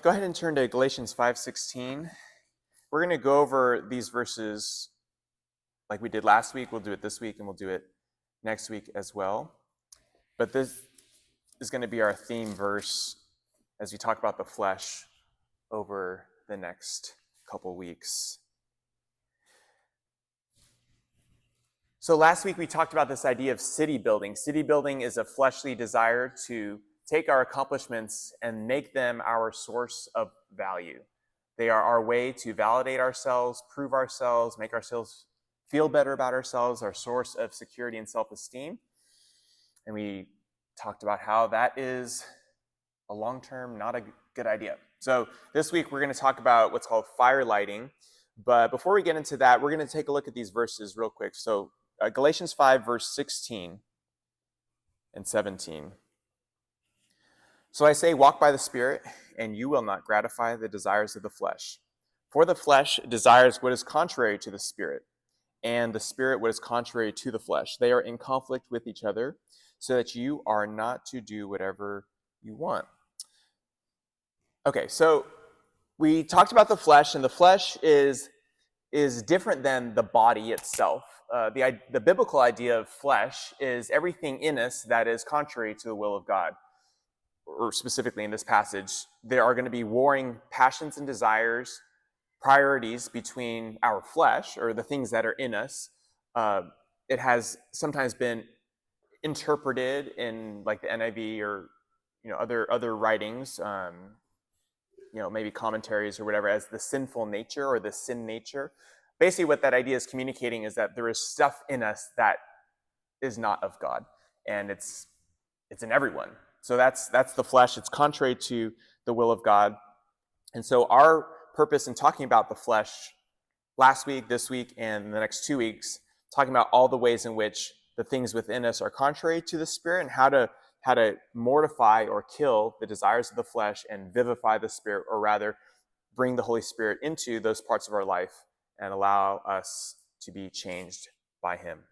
Go ahead and turn to Galatians 5:16. We're going to go over these verses like we did last week. We'll do it this week, and we'll do it next week as well. But this is going to be our theme verse as we talk about the flesh over the next couple weeks. So last week we talked about this idea of city building. City building is a fleshly desire to take our accomplishments and make them our source of value. They are our way to validate ourselves, prove ourselves, make ourselves feel better about ourselves, our source of security and self-esteem. And we talked about how that is a long-term, not a good idea. So this week we're going to talk about what's called fire lighting. But before we get into that, we're going to take a look at these verses real quick. So Galatians 5, verse 16 and 17. So I say, walk by the Spirit, and you will not gratify the desires of the flesh. For the flesh desires what is contrary to the Spirit, and the Spirit what is contrary to the flesh. They are in conflict with each other, so that you are not to do whatever you want. Okay, so we talked about the flesh, and the flesh is different than the body itself. The biblical idea of flesh is everything in us that is contrary to the will of God. Or specifically in this passage, there are going to be warring passions and desires, priorities between our flesh, or the things that are in us. It has sometimes been interpreted in like the NIV or other writings, maybe commentaries or whatever, as the sinful nature or the sin nature. Basically, what that idea is communicating is that there is stuff in us that is not of God, and it's in everyone. So that's the flesh. It's contrary to the will of God. And so our purpose in talking about the flesh last week, this week, and the next 2 weeks, talking about all the ways in which the things within us are contrary to the Spirit, and how to mortify or kill the desires of the flesh and vivify the Spirit, or rather bring the Holy Spirit into those parts of our life and allow us to be changed by Him.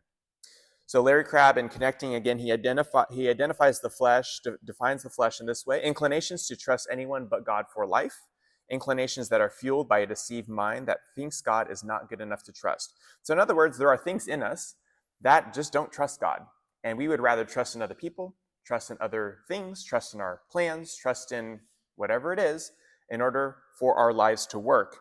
So Larry Crabb, in Connecting, again, he identifies the flesh, defines the flesh in this way: inclinations to trust anyone but God for life, inclinations that are fueled by a deceived mind that thinks God is not good enough to trust. So in other words, there are things in us that just don't trust God, and we would rather trust in other people, trust in other things, trust in our plans, trust in whatever it is in order for our lives to work.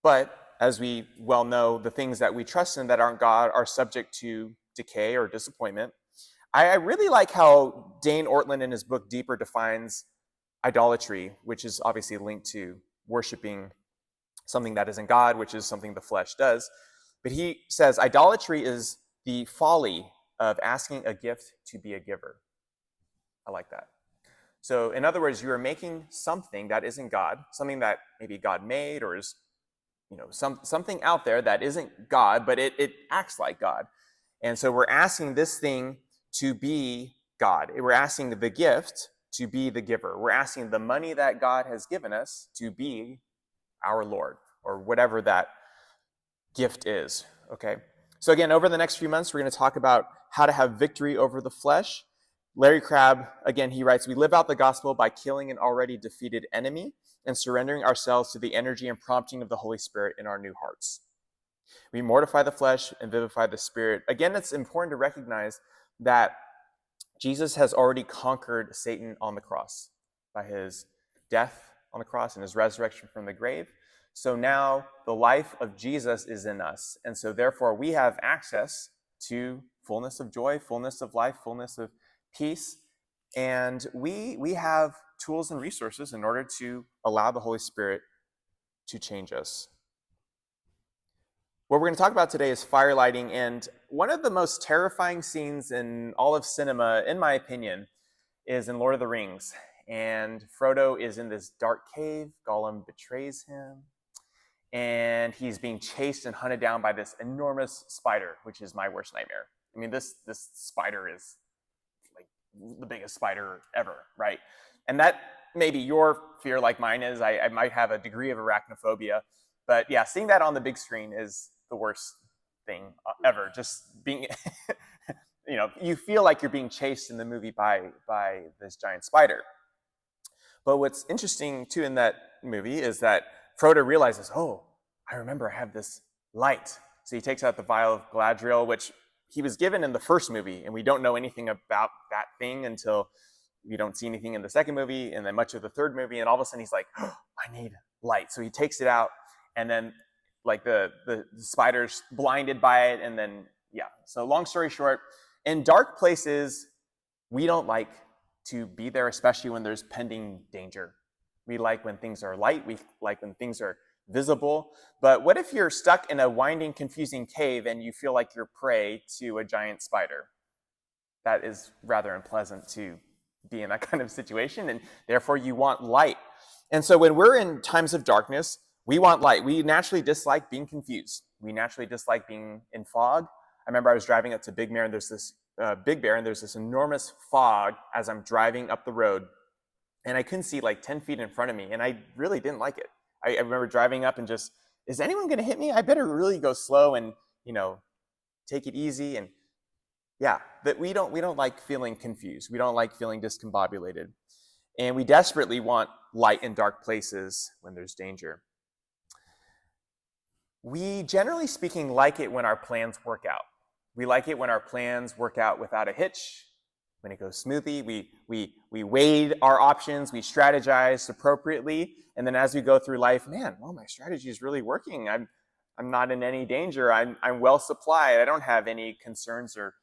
But as we well know, the things that we trust in that aren't God are subject to decay or disappointment. I really like how Dane Ortland in his book Deeper defines idolatry, which is obviously linked to worshiping something that isn't God, which is something the flesh does. But he says idolatry is the folly of asking a gift to be a giver. I like that. So in other words, you are making something that isn't God, something that maybe God made, or is something out there that isn't God, but it acts like God. And so we're asking this thing to be God. We're asking the gift to be the giver. We're asking the money that God has given us to be our Lord, or whatever that gift is. Okay. So again, over the next few months, we're going to talk about how to have victory over the flesh. Larry Crabb, again, he writes, we live out the gospel by killing an already defeated enemy and surrendering ourselves to the energy and prompting of the Holy Spirit in our new hearts. We mortify the flesh and vivify the Spirit. Again, it's important to recognize that Jesus has already conquered Satan on the cross by his death on the cross and his resurrection from the grave. So now the life of Jesus is in us. And so therefore we have access to fullness of joy, fullness of life, fullness of peace. And we have tools and resources in order to allow the Holy Spirit to change us. What we're going to talk about today is fire lighting, and one of the most terrifying scenes in all of cinema, in my opinion, is in Lord of the Rings. And Frodo is in this dark cave, Gollum betrays him, and he's being chased and hunted down by this enormous spider, which is my worst nightmare. I mean, this spider is like the biggest spider ever, right? And that maybe your fear, like mine is. I might have a degree of arachnophobia, but yeah, seeing that on the big screen is the worst thing ever. Just being, you feel like you're being chased in the movie by this giant spider. But what's interesting too in that movie is that Frodo realizes, oh, I remember I have this light. So he takes out the vial of Galadriel, which he was given in the first movie, and we don't know anything about that thing until we don't see anything in the second movie and then much of the third movie, and all of a sudden he's like, oh, I need light. So he takes it out, and then like the spider's blinded by it, and then so long story short, in dark places we don't like to be there, especially when there's pending danger. We like when things are light, we like when things are visible. But what if you're stuck in a winding, confusing cave and you feel like you're prey to a giant spider? That is rather unpleasant to be in that kind of situation, and therefore you want light. And so when we're in times of darkness, we want light. We naturally dislike being confused. We naturally dislike being in fog. I remember I was driving up to Big Bear, and there's this enormous fog as I'm driving up the road, and I couldn't see like 10 feet in front of me, and I really didn't like it. I remember driving up and just, is anyone going to hit me? I better really go slow and, take it easy. And that we don't like feeling confused. We don't like feeling discombobulated. And we desperately want light in dark places when there's danger. We, generally speaking, like it when our plans work out. We like it when our plans work out without a hitch, when it goes smoothly. We weighed our options, we strategized appropriately, and then as we go through life, my strategy is really working. I'm not in any danger. I'm well supplied. I don't have any concerns or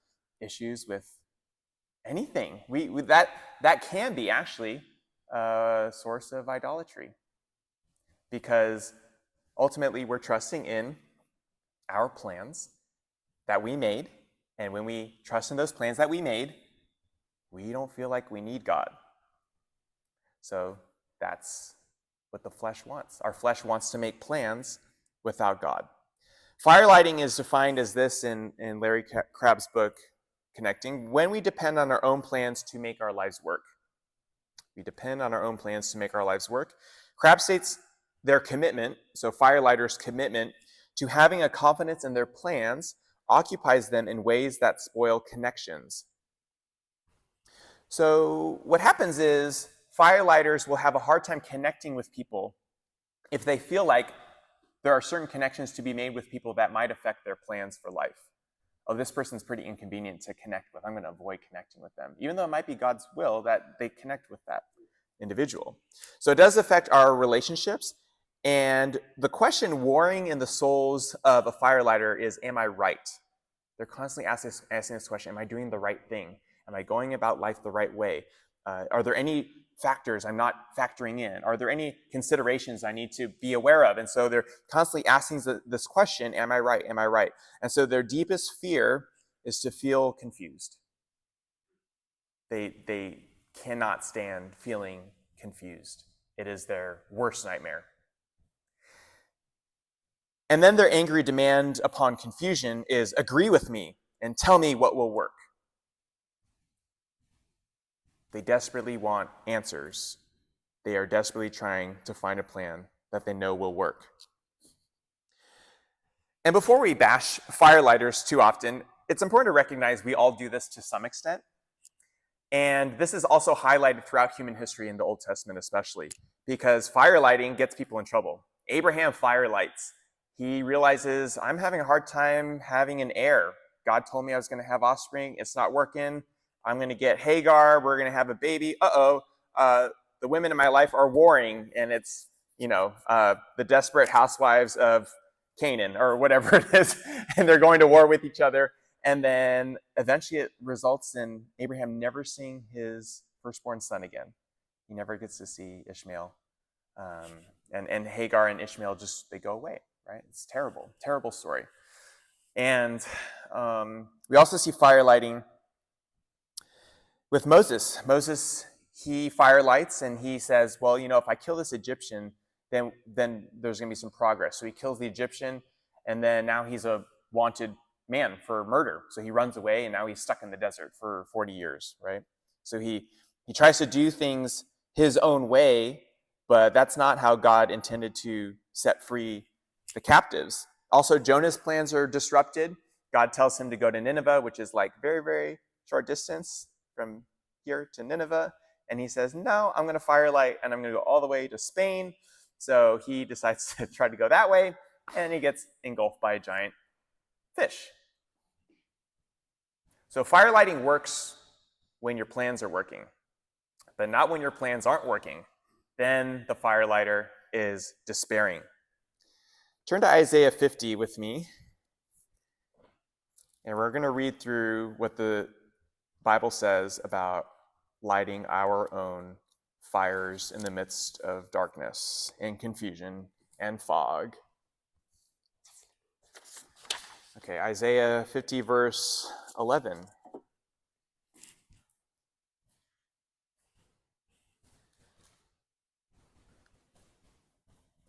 issues with anything. That can be actually a source of idolatry, because ultimately we're trusting in our plans that we made, and when we trust in those plans that we made, we don't feel like we need God. So that's what the flesh wants. Our flesh wants to make plans without God. Firelighting is defined as this in Larry Crabb's book, Connecting: when we depend on our own plans to make our lives work. We depend on our own plans to make our lives work. Crabb states their commitment, so firelighters' commitment, to having a confidence in their plans occupies them in ways that spoil connections. So what happens is firelighters will have a hard time connecting with people if they feel like there are certain connections to be made with people that might affect their plans for life. Oh, this person's pretty inconvenient to connect with. I'm going to avoid connecting with them, even though it might be God's will that they connect with that individual. So it does affect our relationships. And the question warring in the souls of a firelighter is, am I right? They're constantly asking this question, am I doing the right thing? Am I going about life the right way? Are there any factors I'm not factoring in? Are there any considerations I need to be aware of? And so they're constantly asking this question, am I right? Am I right? And so their deepest fear is to feel confused. They cannot stand feeling confused. It is their worst nightmare. And then their angry demand upon confusion is, agree with me and tell me what will work. They desperately want answers. They are desperately trying to find a plan that they know will work. And before we bash firelighters too often, it's important to recognize we all do this to some extent. And this is also highlighted throughout human history in the Old Testament especially, because firelighting gets people in trouble. Abraham firelights. He realizes, I'm having a hard time having an heir. God told me I was going to have offspring. It's not working. I'm going to get Hagar. We're going to have a baby. The women in my life are warring, and it's, the desperate housewives of Canaan or whatever it is, and they're going to war with each other. And then eventually it results in Abraham never seeing his firstborn son again. He never gets to see Ishmael. And Hagar and Ishmael they go away, right? It's terrible, terrible story. And we also see firelighting with Moses. Moses, he firelights and he says, well, if I kill this Egyptian, then there's going to be some progress. So he kills the Egyptian, and then now he's a wanted man for murder. So he runs away, and now he's stuck in the desert for 40 years, right? So he tries to do things his own way, but that's not how God intended to set free the captives. Also, Jonah's plans are disrupted. God tells him to go to Nineveh, which is like very, very short distance from here to Nineveh, And he says, no, I'm going to firelight and I'm going to go all the way to Spain. So he decides to try to go that way, and he gets engulfed by a giant fish. So firelighting works when your plans are working, but not when your plans aren't working. Then the firelighter is despairing. Turn to Isaiah 50 with me, and we're going to read through what the Bible says about lighting our own fires in the midst of darkness and confusion and fog. Okay, Isaiah 50, verse 11.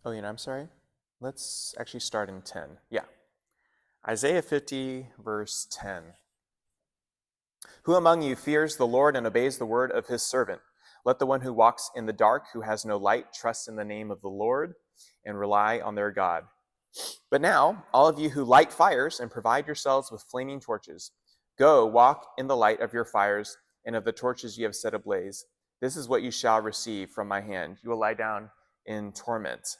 Oh, I'm sorry. Let's actually start in 10. Yeah. Isaiah 50, verse 10. Who among you fears the Lord and obeys the word of his servant? Let the one who walks in the dark, who has no light, trust in the name of the Lord and rely on their God. But now, all of you who light fires and provide yourselves with flaming torches, go walk in the light of your fires and of the torches you have set ablaze. This is what you shall receive from my hand. You will lie down in torment.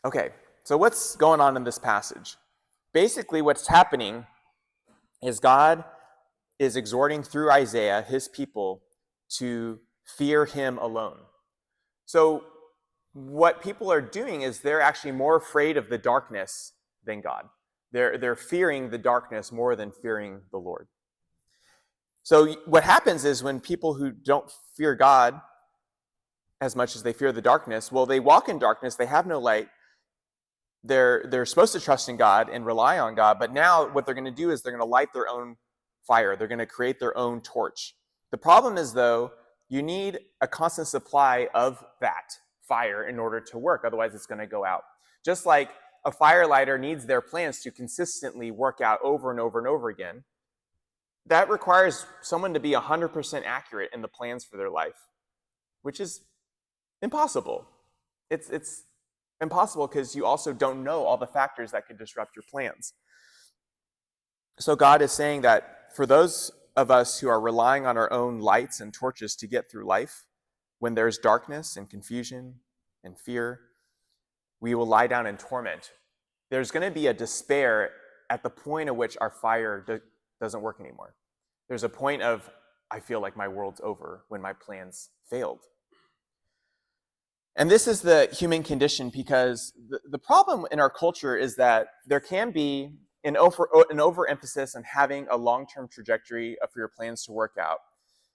Okay, so what's going on in this passage? Basically, what's happening is God is exhorting through Isaiah his people to fear him alone. So what people are doing is they're actually more afraid of the darkness than God. They're fearing the darkness more than fearing the Lord. So what happens is when people who don't fear God as much as they fear the darkness, well, they walk in darkness, they have no light. They're supposed to trust in God and rely on God, but now what they're going to do is they're going to light their own fire. They're going to create their own torch. The problem is, though, you need a constant supply of that fire in order to work. Otherwise, it's going to go out. Just like a firelighter needs their plans to consistently work out over and over and over again, that requires someone to be 100% accurate in the plans for their life, which is impossible. It's impossible because you also don't know all the factors that could disrupt your plans. So God is saying that for those of us who are relying on our own lights and torches to get through life, when there's darkness and confusion and fear, we will lie down in torment. There's going to be a despair at the point at which our fire doesn't work anymore. There's a point of, I feel like my world's over, when my plans failed. And this is the human condition, because the problem in our culture is that there can be an overemphasis on having a long-term trajectory for your plans to work out.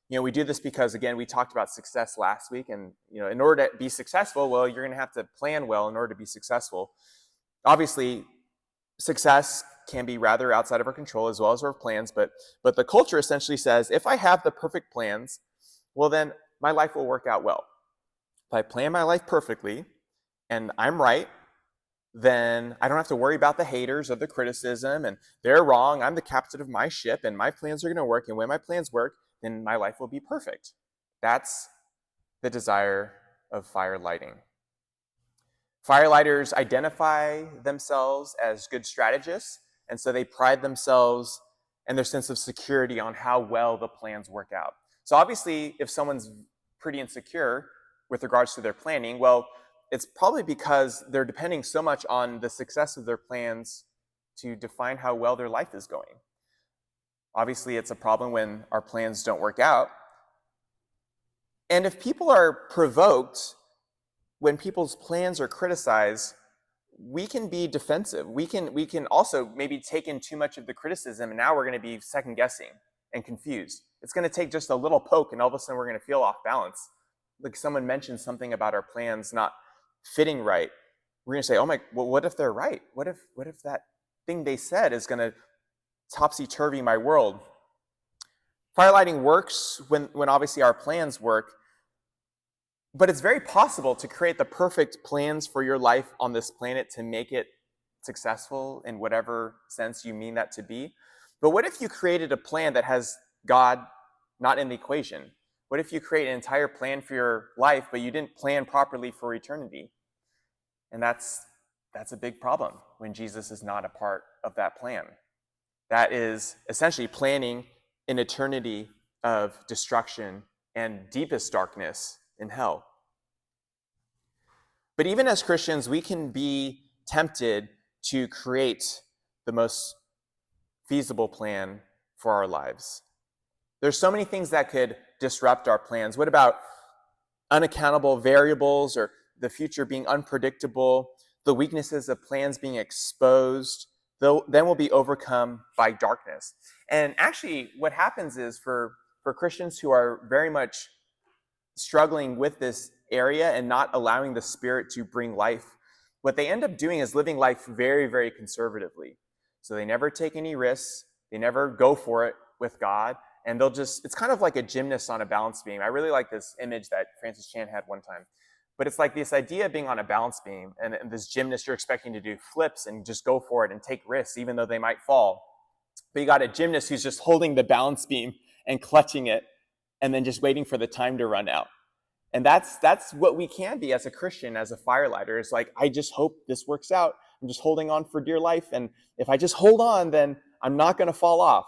We do this because, again, we talked about success last week, and in order to be successful, well, you're going to have to plan well in order to be successful. Obviously, success can be rather outside of our control as well as our plans, but the culture essentially says, if I have the perfect plans, well, then my life will work out well. If I plan my life perfectly and I'm right, then I don't have to worry about the haters or the criticism, and they're wrong. I'm the captain of my ship, and my plans are going to work. And when my plans work, then my life will be perfect. That's the desire of fire lighting. Firelighters identify themselves as good strategists, and so they pride themselves and their sense of security on how well the plans work out. So obviously, if someone's pretty insecure with regards to their planning, well, it's probably because they're depending so much on the success of their plans to define how well their life is going. Obviously, it's a problem when our plans don't work out. And if people are provoked when people's plans are criticized, we can be defensive. We can also maybe take in too much of the criticism, and now we're going to be second guessing and confused. It's going to take just a little poke, and all of a sudden we're going to feel off balance. Like someone mentioned something about our plans not fitting right. We're going to say, well, what if they're right? What if that thing they said is going to topsy-turvy my world? Firelighting works when obviously our plans work, but it's very possible to create the perfect plans for your life on this planet to make it successful in whatever sense you mean that to be. But what if you created a plan that has God not in the equation? What if you create an entire plan for your life, but you didn't plan properly for eternity? And that's a big problem when Jesus is not a part of that plan. That is essentially planning an eternity of destruction and deepest darkness in hell. But even as Christians, we can be tempted to create the most feasible plan for our lives. There's so many things that could disrupt our plans. What about unaccountable variables, or the future being unpredictable, the weaknesses of plans being exposed? Then we'll be overcome by darkness. And actually, what happens is for Christians who are very much struggling with this area and not allowing the Spirit to bring life, what they end up doing is living life very, very conservatively. So they never take any risks. They never go for it with God. And it's kind of like a gymnast on a balance beam. I really like this image that Francis Chan had one time. But it's like this idea of being on a balance beam, and this gymnast, you're expecting to do flips and just go for it and take risks, even though they might fall. But you got a gymnast who's just holding the balance beam and clutching it, and then just waiting for the time to run out. And that's what we can be as a Christian, as a firelighter. It's like, I just hope this works out. I'm just holding on for dear life. And if I just hold on, then I'm not going to fall off.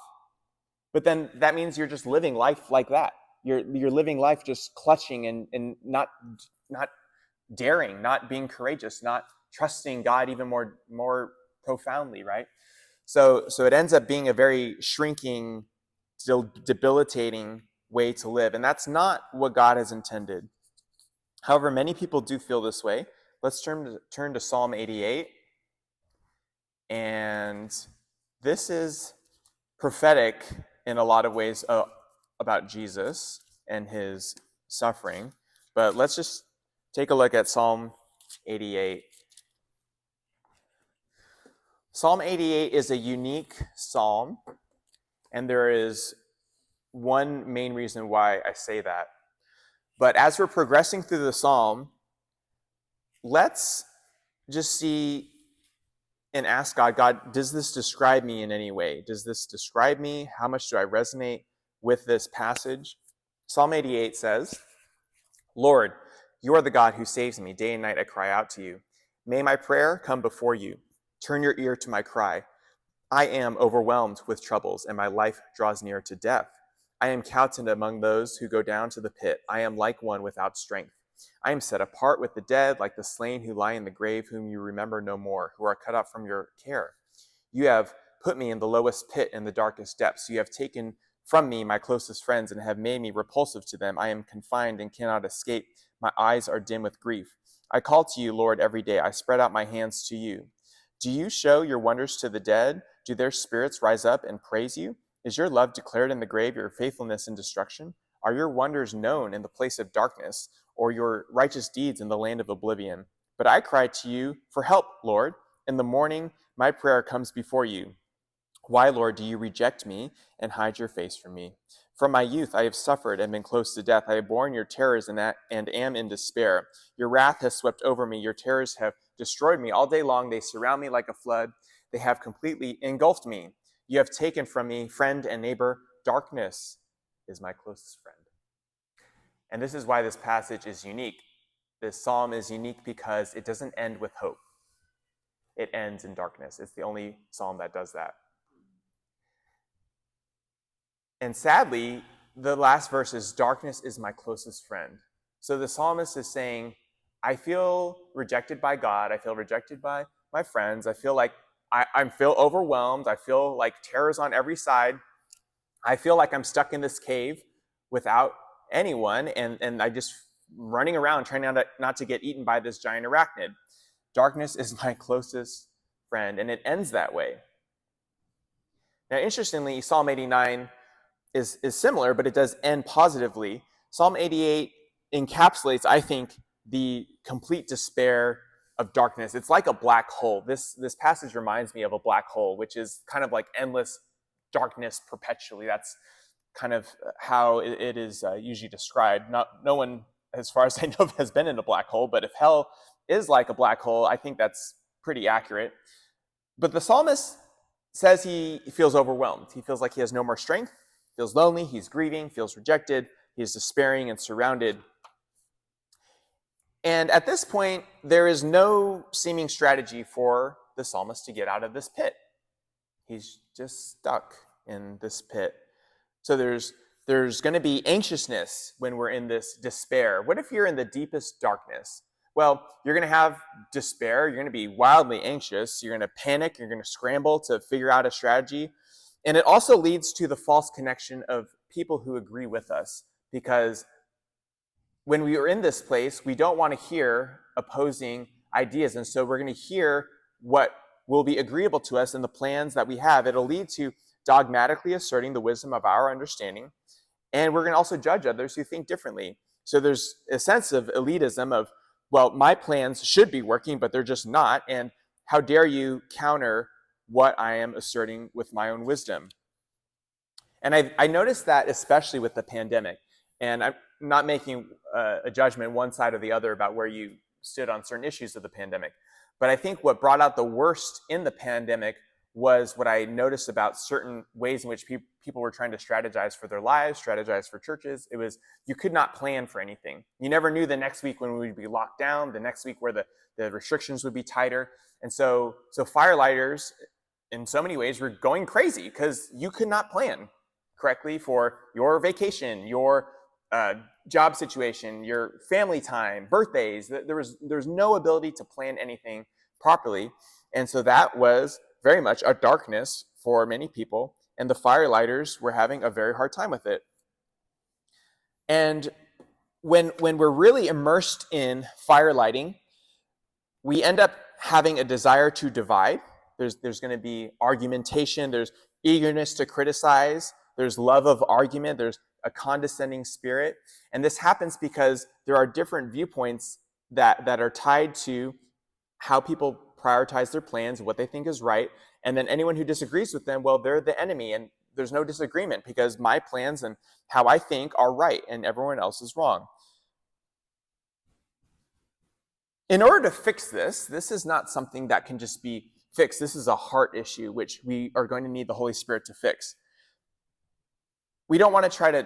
But then that means you're just living life like that. You're living life just clutching and not daring, not being courageous, not trusting God even more profoundly, right? So it ends up being a very shrinking, debilitating way to live. And that's not what God has intended. However, many people do feel this way. Let's turn to Psalm 88. And this is prophetic in a lot of ways about Jesus and his suffering. But let's just take a look at Psalm 88. Psalm 88 is a unique psalm, and there is one main reason why I say that. But as we're progressing through the psalm, let's just see and ask God, does this describe me in any way? Does this describe me? How much do I resonate with this passage? Psalm 88 says, Lord, you are the God who saves me. Day and night I cry out to you. May my prayer come before you. Turn your ear to my cry. I am overwhelmed with troubles, and my life draws near to death. I am counted among those who go down to the pit. I am like one without strength. I am set apart with the dead, like the slain who lie in the grave, whom you remember no more, who are cut off from your care. You have put me in the lowest pit in the darkest depths. You have taken from me my closest friends and have made me repulsive to them. I am confined and cannot escape. My eyes are dim with grief. I call to you, Lord, every day. I spread out my hands to you. Do you show your wonders to the dead? Do their spirits rise up and praise you? Is your love declared in the grave, your faithfulness in destruction? Are your wonders known in the place of darkness, or your righteous deeds in the land of oblivion? But I cry to you for help, Lord. In the morning, my prayer comes before you. Why, Lord, do you reject me and hide your face from me? From my youth I have suffered and been close to death. I have borne your terrors and am in despair. Your wrath has swept over me. Your terrors have destroyed me. All day long they surround me like a flood. They have completely engulfed me. You have taken from me friend and neighbor. Darkness is my closest friend. And this is why this passage is unique. This psalm is unique because it doesn't end with hope. It ends in darkness. It's the only psalm that does that. And sadly, the last verse is, darkness is my closest friend. So the psalmist is saying, I feel rejected by God. I feel rejected by my friends. I feel like I feel overwhelmed. I feel like terror's on every side. I feel like I'm stuck in this cave without anyone, and I just running around trying not to get eaten by this giant arachnid. Darkness is my closest friend, and it ends that way. Now, interestingly, Psalm 89 is similar, but it does end positively. Psalm 88 encapsulates, I think, the complete despair of darkness. It's like a black hole. This passage reminds me of a black hole, which is kind of like endless darkness perpetually. That's kind of how it is usually described. No one, as far as I know, has been in a black hole, but if hell is like a black hole, I think that's pretty accurate. But the psalmist says he feels overwhelmed. He feels like he has no more strength, feels lonely, he's grieving, feels rejected, he's despairing and surrounded. And at this point, there is no seeming strategy for the psalmist to get out of this pit. He's just stuck in this pit. So there's There's going to be anxiousness when we're in this despair. What if you're in the deepest darkness? Well, you're going to have despair. You're going to be wildly anxious. You're going to panic. You're going to scramble to figure out a strategy. And it also leads to the false connection of people who agree with us, because when we are in this place, we don't want to hear opposing ideas. And so we're going to hear what will be agreeable to us in the plans that we have. It'll lead to dogmatically asserting the wisdom of our understanding. And we're going to also judge others who think differently. So there's a sense of elitism of, well, my plans should be working, but they're just not. And how dare you counter what I am asserting with my own wisdom? And I noticed that especially with the pandemic. And I'm not making a judgment one side or the other about where you stood on certain issues of the pandemic. But I think what brought out the worst in the pandemic was what I noticed about certain ways in which people were trying to strategize for their lives, strategize for churches. It was, you could not plan for anything. You never knew the next week when we would be locked down, the next week where the restrictions would be tighter. And so firelighters, in so many ways, were going crazy because you could not plan correctly for your vacation, your job situation, your family time, birthdays. There was no ability to plan anything properly. And so that was very much a darkness for many people, and the firelighters were having a very hard time with it. And when we're really immersed in firelighting, we end up having a desire to divide. There's going to be argumentation, there's eagerness to criticize, there's love of argument, there's a condescending spirit. And this happens because there are different viewpoints that are tied to how people prioritize their plans, what they think is right. And then anyone who disagrees with them, well, they're the enemy. And there's no disagreement because my plans and how I think are right and everyone else is wrong. In order to fix this is not something that can just be fixed. This is a heart issue, which we are going to need the Holy Spirit to fix. We don't want to try to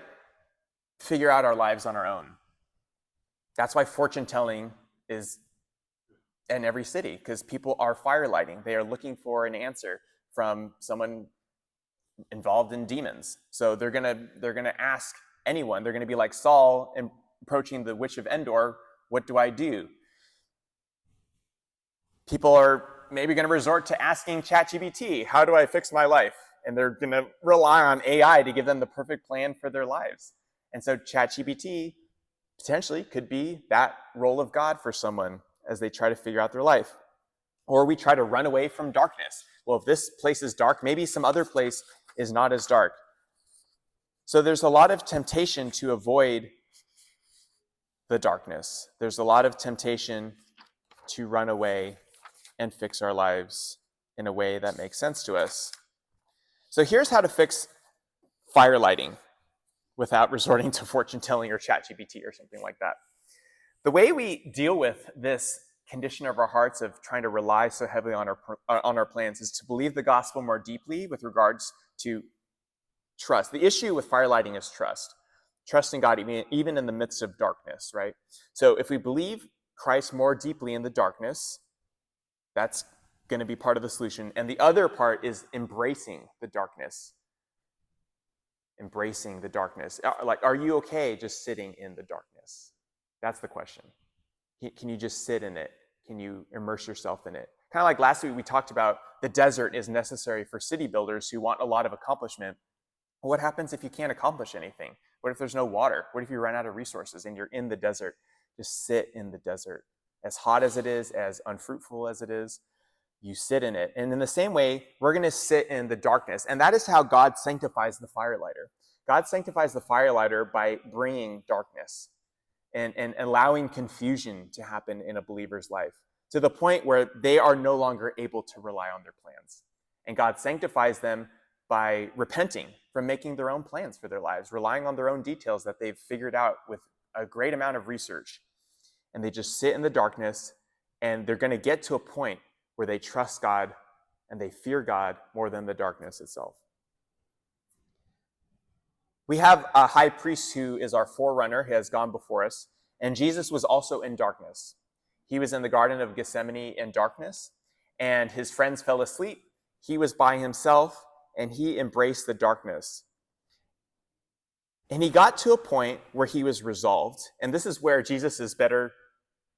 figure out our lives on our own. That's why fortune telling is in every city, because people are firelighting. They are looking for an answer from someone involved in demons. So they're gonna ask anyone. They're gonna be like Saul approaching the witch of Endor. What do I do? People are maybe going to resort to asking ChatGPT, how do I fix my life? And they're going to rely on AI to give them the perfect plan for their lives. And so ChatGPT potentially could be that role of God for someone as they try to figure out their life. Or we try to run away from darkness. Well, if this place is dark, maybe some other place is not as dark. So there's a lot of temptation to avoid the darkness. There's a lot of temptation to run away and fix our lives in a way that makes sense to us. So here's how to fix firelighting without resorting to fortune telling or ChatGPT or something like that. The way we deal with this condition of our hearts of trying to rely so heavily on our plans is to believe the gospel more deeply with regards to trust. The issue with firelighting is trust. Trust in God even in the midst of darkness, right? So if we believe Christ more deeply in the darkness, that's going to be part of the solution. And the other part is embracing the darkness. Embracing the darkness. Like, are you okay just sitting in the darkness? That's the question. Can you just sit in it? Can you immerse yourself in it? Kind of like last week we talked about the desert is necessary for city builders who want a lot of accomplishment. Well, what happens if you can't accomplish anything? What if there's no water? What if you run out of resources and you're in the desert? Just sit in the desert. As hot as it is, as unfruitful as it is, you sit in it. And in the same way, we're going to sit in the darkness. And that is how God sanctifies the firelighter. God sanctifies the firelighter by bringing darkness and allowing confusion to happen in a believer's life to the point where they are no longer able to rely on their plans. And God sanctifies them by repenting from making their own plans for their lives, relying on their own details that they've figured out with a great amount of research. And they just sit in the darkness, and they're going to get to a point where they trust God and they fear God more than the darkness itself. We have a high priest who is our forerunner, who has gone before us, and Jesus was also in darkness. He was in the Garden of Gethsemane in darkness, and his friends fell asleep. He was by himself, and he embraced the darkness. And he got to a point where he was resolved. And this is where Jesus is better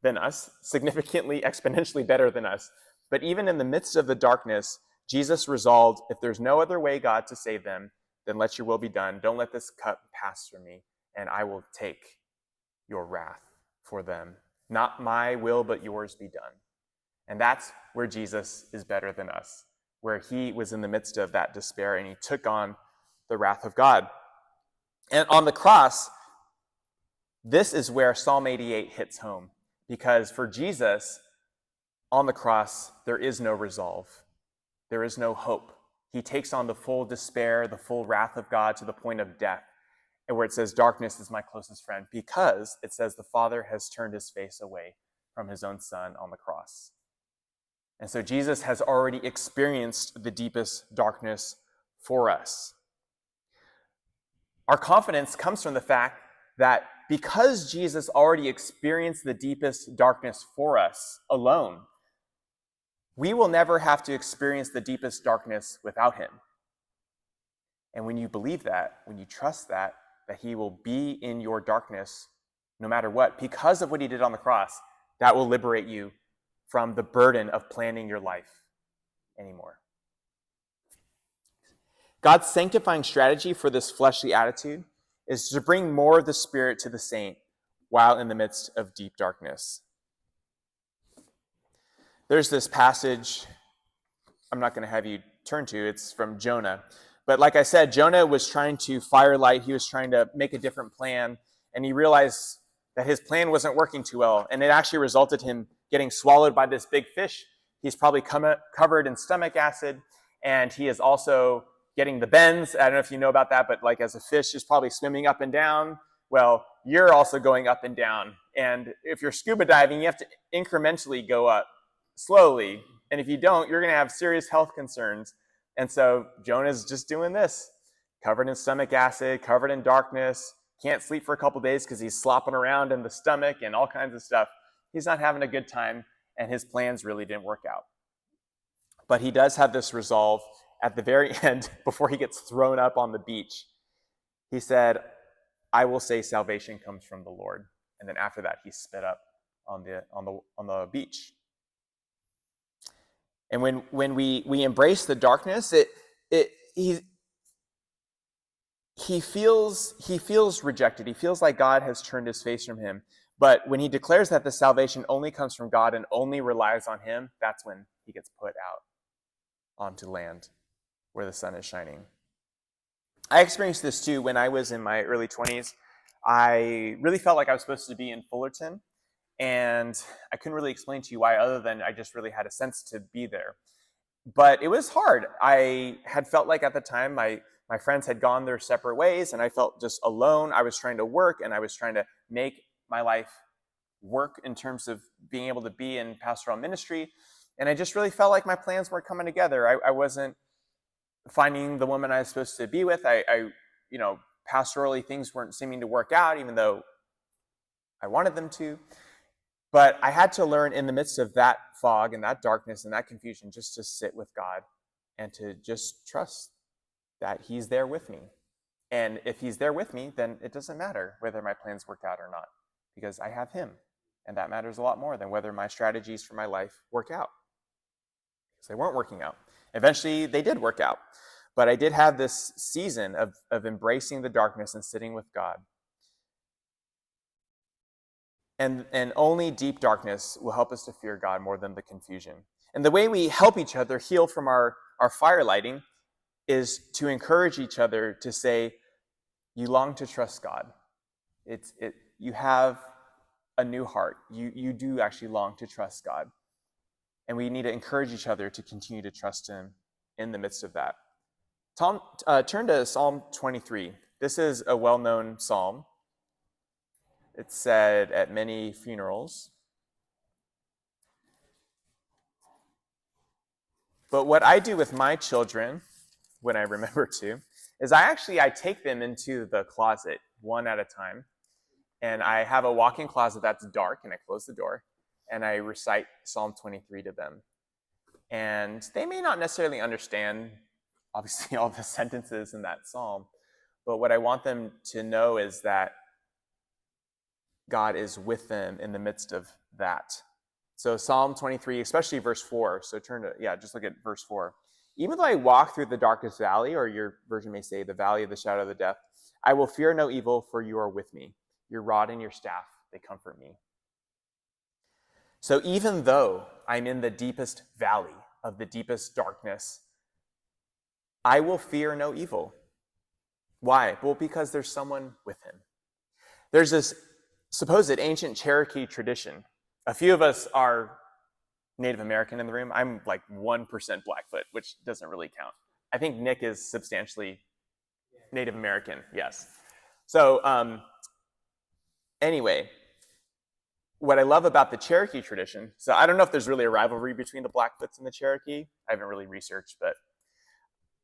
than us, significantly, exponentially better than us. But even in the midst of the darkness, Jesus resolved, if there's no other way, God, to save them, then let your will be done. Don't let this cup pass from me, and I will take your wrath for them. Not my will, but yours be done. And that's where Jesus is better than us, where he was in the midst of that despair and he took on the wrath of God. And on the cross, this is where Psalm 88 hits home, because for Jesus, on the cross, there is no resolve. There is no hope. He takes on the full despair, the full wrath of God to the point of death, and where it says, darkness is my closest friend, because it says the Father has turned his face away from his own Son on the cross. And so Jesus has already experienced the deepest darkness for us. Our confidence comes from the fact that because Jesus already experienced the deepest darkness for us alone, we will never have to experience the deepest darkness without him. And when you believe that, when you trust that he will be in your darkness no matter what, because of what he did on the cross, that will liberate you from the burden of planning your life anymore. God's sanctifying strategy for this fleshly attitude is to bring more of the Spirit to the saint while in the midst of deep darkness. There's this passage I'm not going to have you turn to. It's from Jonah. But like I said, Jonah was trying to firelight. He was trying to make a different plan. And he realized that his plan wasn't working too well. And it actually resulted in him getting swallowed by this big fish. He's probably covered in stomach acid. And he is also getting the bends. I don't know if you know about that, but like as a fish is probably swimming up and down, well, you're also going up and down. And if you're scuba diving, you have to incrementally go up slowly. And if you don't, you're going to have serious health concerns. And so Jonah's just doing this, covered in stomach acid, covered in darkness, can't sleep for a couple days because he's slopping around in the stomach and all kinds of stuff. He's not having a good time, and his plans really didn't work out. But he does have this resolve at the very end, before he gets thrown up on the beach. He said, I will say salvation comes from the Lord. And then after that, he spit up on the beach. And when we embrace the darkness, he feels rejected. He feels like God has turned his face from him. But when he declares that the salvation only comes from God and only relies on him, that's when he gets put out onto land where the sun is shining. I experienced this too when I was in my early 20s. I really felt like I was supposed to be in Fullerton. And I couldn't really explain to you why, other than I just really had a sense to be there. But it was hard. I had felt like at the time my friends had gone their separate ways, and I felt just alone. I was trying to work, and I was trying to make my life work in terms of being able to be in pastoral ministry. And I just really felt like my plans weren't coming together. I wasn't finding the woman I was supposed to be with. Pastorally, things weren't seeming to work out, even though I wanted them to. But I had to learn in the midst of that fog and that darkness and that confusion just to sit with God and to just trust that he's there with me. And if he's there with me, then it doesn't matter whether my plans work out or not, because I have him. And that matters a lot more than whether my strategies for my life work out. Because they weren't working out. Eventually, they did work out. But I did have this season of embracing the darkness and sitting with God. And only deep darkness will help us to fear God more than the confusion. And the way we help each other heal from our firelighting is to encourage each other to say, you long to trust God. You have a new heart. You do actually long to trust God. And we need to encourage each other to continue to trust him in the midst of that. Turn to Psalm 23. This is a well-known psalm. It's said at many funerals. But what I do with my children, when I remember to, is I take them into the closet one at a time. And I have a walk-in closet that's dark, and I close the door, and I recite Psalm 23 to them. And they may not necessarily understand, obviously, all the sentences in that psalm, But what I want them to know is that God is with them in the midst of that. So Psalm 23, especially verse 4. So just look at verse 4. Even though I walk through the darkest valley, or your version may say the valley of the shadow of the death, I will fear no evil, for you are with me. Your rod and your staff, they comfort me. So even though I'm in the deepest valley of the deepest darkness, I will fear no evil. Why? Well, because there's someone with him. There's this supposed ancient Cherokee tradition. A few of us are Native American in the room. I'm like 1% Blackfoot, which doesn't really count. I think Nick is substantially Native American, yes. So anyway, what I love about the Cherokee tradition, so I don't know if there's really a rivalry between the Blackfoots and the Cherokee. I haven't really researched, but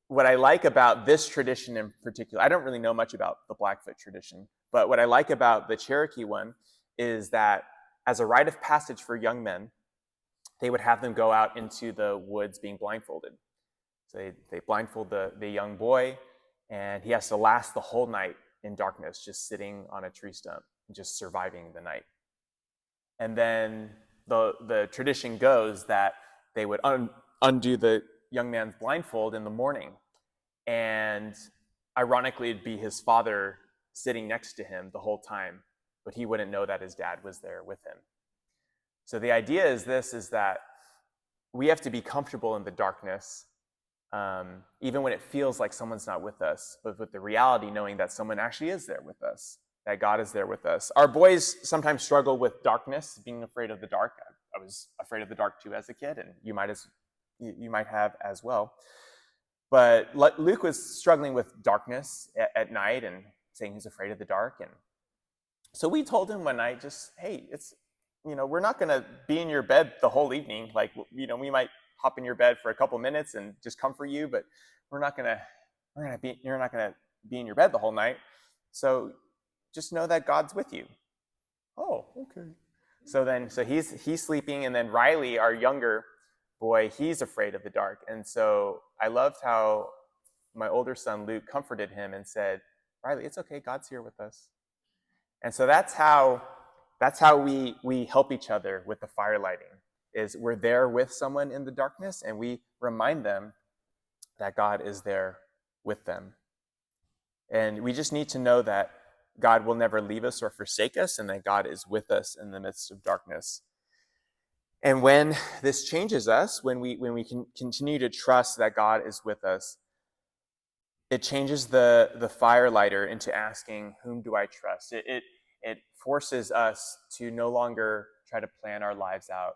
what I like about this tradition in particular, I don't really know much about the Blackfoot tradition, but what I like about the Cherokee one is that as a rite of passage for young men, they would have them go out into the woods being blindfolded. So they blindfold the young boy, and he has to last the whole night in darkness, just sitting on a tree stump, just surviving the night. And then the tradition goes that they would undo the young man's blindfold in the morning. And ironically, it'd be his father sitting next to him the whole time, but he wouldn't know that his dad was there with him. So the idea is that we have to be comfortable in the darkness, even when it feels like someone's not with us, but with the reality knowing that someone actually is there with us, that God is there with us. Our boys sometimes struggle with darkness, being afraid of the dark. I was afraid of the dark too as a kid, and you might have as well. But Luke was struggling with darkness at night and saying he's afraid of the dark. And so we told him one night, just, hey, we're not going to be in your bed the whole evening. Like, we might hop in your bed for a couple minutes and just comfort you, but you're not going to be in your bed the whole night. So just know that God's with you. Oh, okay. So he's sleeping, and then Riley, our younger boy, he's afraid of the dark. And so I loved how my older son Luke comforted him and said, Riley, it's okay, God's here with us. And so that's how we help each other with the fire lighting, is we're there with someone in the darkness, and we remind them that God is there with them. And we just need to know that God will never leave us or forsake us, and that God is with us in the midst of darkness. And when this changes us, when we can continue to trust that God is with us, it changes the firelighter into asking, whom do I trust? It forces us to no longer try to plan our lives out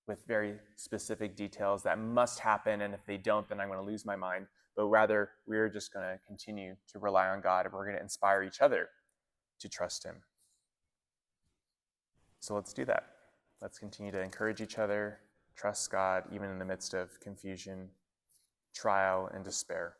with very specific details that must happen, and if they don't, then I'm going to lose my mind. But rather, we're just going to continue to rely on God, and we're going to inspire each other to trust him. So let's do that. Let's continue to encourage each other, trust God, even in the midst of confusion, trial, and despair.